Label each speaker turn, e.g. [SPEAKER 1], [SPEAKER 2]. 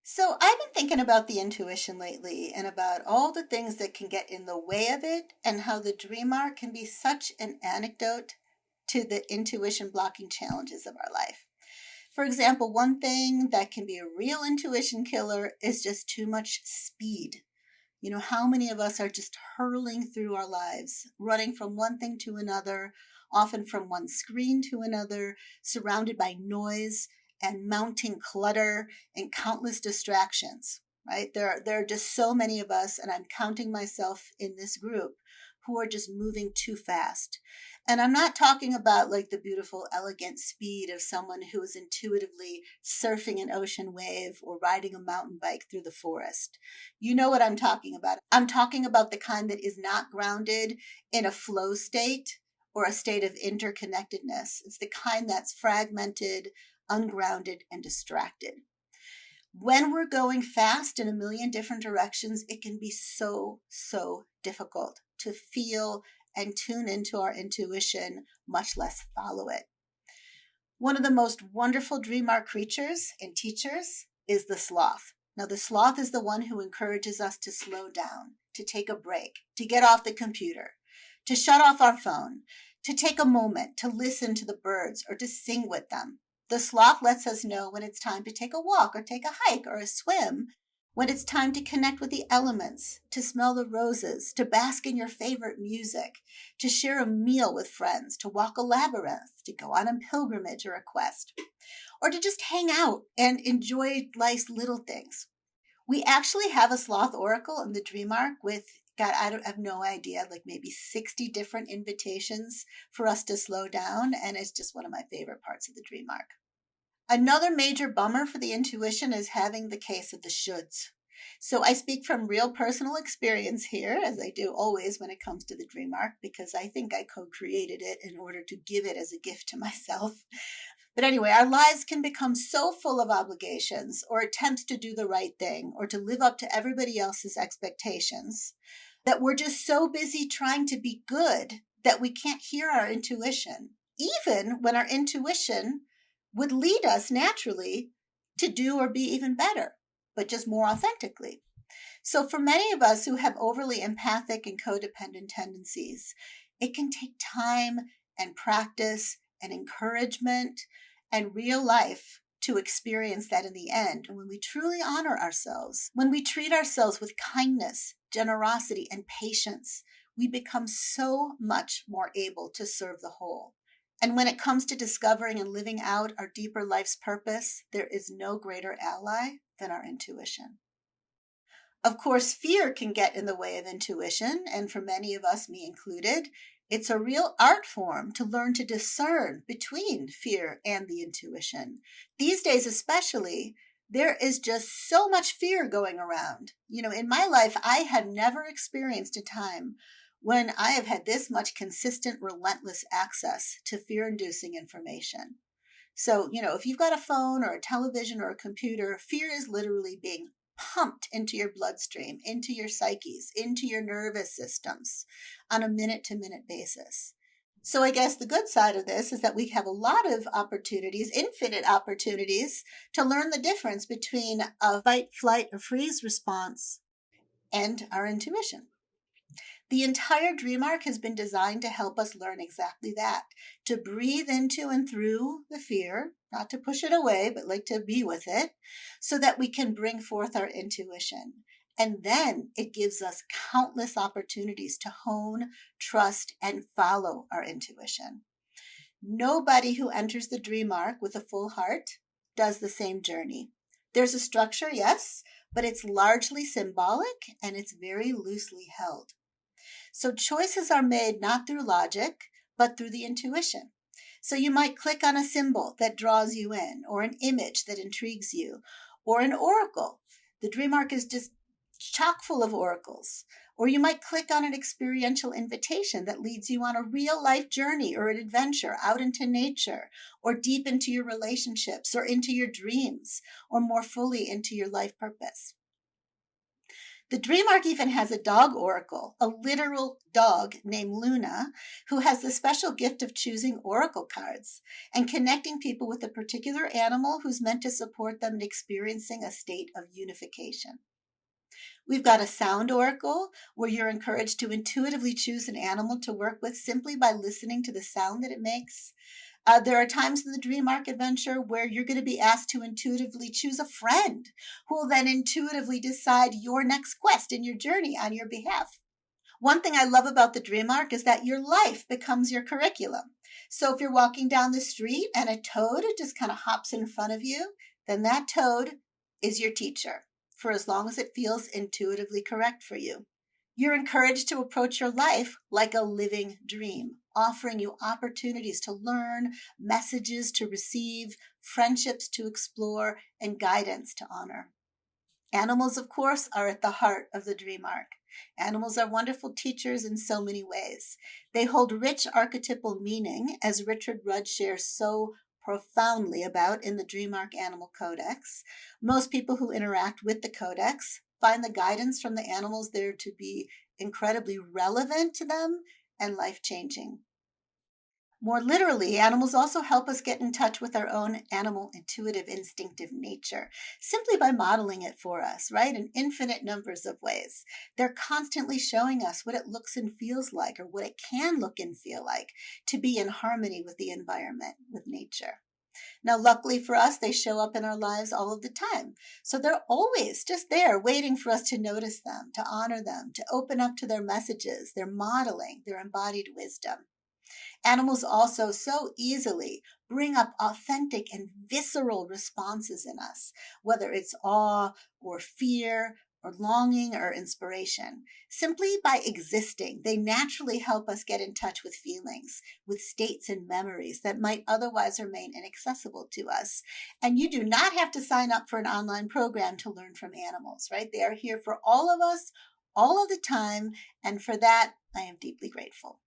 [SPEAKER 1] So I've been thinking about the intuition lately and about all the things that can get in the way of it and how the dream arc can be such an anecdote to the intuition blocking challenges of our life. For example, one thing that can be a real intuition killer is just too much speed. How many of us are just hurling through our lives, running from one thing to another, often from one screen to another, surrounded by noise and mounting clutter and countless distractions, right? There are just so many of us, and I'm counting myself in this group, who are just moving too fast. And I'm not talking about like the beautiful, elegant speed of someone who is intuitively surfing an ocean wave or riding a mountain bike through the forest. You know what I'm talking about. I'm talking about the kind that is not grounded in a flow state or a state of interconnectedness. It's the kind that's fragmented, ungrounded, and distracted. When we're going fast in a million different directions, it can be so difficult to feel and tune into our intuition, much less follow it. One of the most wonderful dream arc creatures and teachers is the sloth. Now, the sloth is the one who encourages us to slow down, to take a break, to get off the computer, to shut off our phone, to take a moment to listen to the birds or to sing with them. The sloth lets us know when it's time to take a walk or take a hike or a swim, when it's time to connect with the elements, to smell the roses, to bask in your favorite music, to share a meal with friends, to walk a labyrinth, to go on a pilgrimage or a quest, or to just hang out and enjoy life's little things. We actually have a sloth oracle in the dream arc with, God, I have no idea, like maybe 60 different invitations for us to slow down. And it's just one of my favorite parts of the dream arc. Another major bummer for the intuition is having the case of the shoulds. So I speak from real personal experience here, as I do always when it comes to the dream arc, because I think I co-created it in order to give it as a gift to myself. But anyway, our lives can become so full of obligations or attempts to do the right thing or to live up to everybody else's expectations that we're just so busy trying to be good that we can't hear our intuition, even when our intuition would lead us naturally to do or be even better, but just more authentically. So for many of us who have overly empathic and codependent tendencies, it can take time and practice and encouragement and real life to experience that in the end. And when we truly honor ourselves, when we treat ourselves with kindness, generosity, and patience, we become so much more able to serve the whole. And when it comes to discovering and living out our deeper life's purpose, there is no greater ally than our intuition. Of course, fear can get in the way of intuition, and for many of us, me included, it's a real art form to learn to discern between fear and the intuition. These days, especially, there is just so much fear going around. In my life, I have never experienced a time when I have had this much consistent, relentless access to fear inducing information. So, if you've got a phone or a television or a computer, fear is literally being pumped into your bloodstream, into your psyches, into your nervous systems on a minute to minute basis. So I guess the good side of this is that we have a lot of opportunities, infinite opportunities, to learn the difference between a fight, flight, or freeze response and our intuition. The entire dream arc has been designed to help us learn exactly that, to breathe into and through the fear, not to push it away, but like to be with it, so that we can bring forth our intuition. And then it gives us countless opportunities to hone, trust, and follow our intuition. Nobody who enters the dream arc with a full heart does the same journey. There's a structure, yes, but it's largely symbolic and it's very loosely held. So choices are made not through logic, but through the intuition. So you might click on a symbol that draws you in, or an image that intrigues you, or an oracle. The dream arc is just chock full of oracles. Or you might click on an experiential invitation that leads you on a real life journey or an adventure out into nature, or deep into your relationships, or into your dreams, or more fully into your life purpose. The dream arc even has a dog oracle, a literal dog named Luna, who has the special gift of choosing oracle cards and connecting people with a particular animal who's meant to support them in experiencing a state of unification. We've got a sound oracle where you're encouraged to intuitively choose an animal to work with simply by listening to the sound that it makes. There are times in the Dream Arc adventure where you're going to be asked to intuitively choose a friend who will then intuitively decide your next quest in your journey on your behalf. One thing I love about the Dream Arc is that your life becomes your curriculum. So if you're walking down the street and a toad just kind of hops in front of you, then that toad is your teacher for as long as it feels intuitively correct for you. You're encouraged to approach your life like a living dream, offering you opportunities to learn, messages to receive, friendships to explore, and guidance to honor. Animals, of course, are at the heart of the Dream Arc. Animals are wonderful teachers in so many ways. They hold rich archetypal meaning, as Richard Rudd shares so profoundly about in the Dream Arc Animal Codex. Most people who interact with the Codex find the guidance from the animals there to be incredibly relevant to them and life-changing. More literally, animals also help us get in touch with our own animal intuitive instinctive nature simply by modeling it for us, right? In infinite numbers of ways. They're constantly showing us what it looks and feels like, or what it can look and feel like to be in harmony with the environment, with nature. Now, luckily for us, they show up in our lives all of the time. So they're always just there waiting for us to notice them, to honor them, to open up to their messages, their modeling, their embodied wisdom. Animals also so easily bring up authentic and visceral responses in us, whether it's awe or fear or longing or inspiration. Simply by existing, they naturally help us get in touch with feelings, with states and memories that might otherwise remain inaccessible to us. And you do not have to sign up for an online program to learn from animals, right? They are here for all of us all of the time. And for that, I am deeply grateful.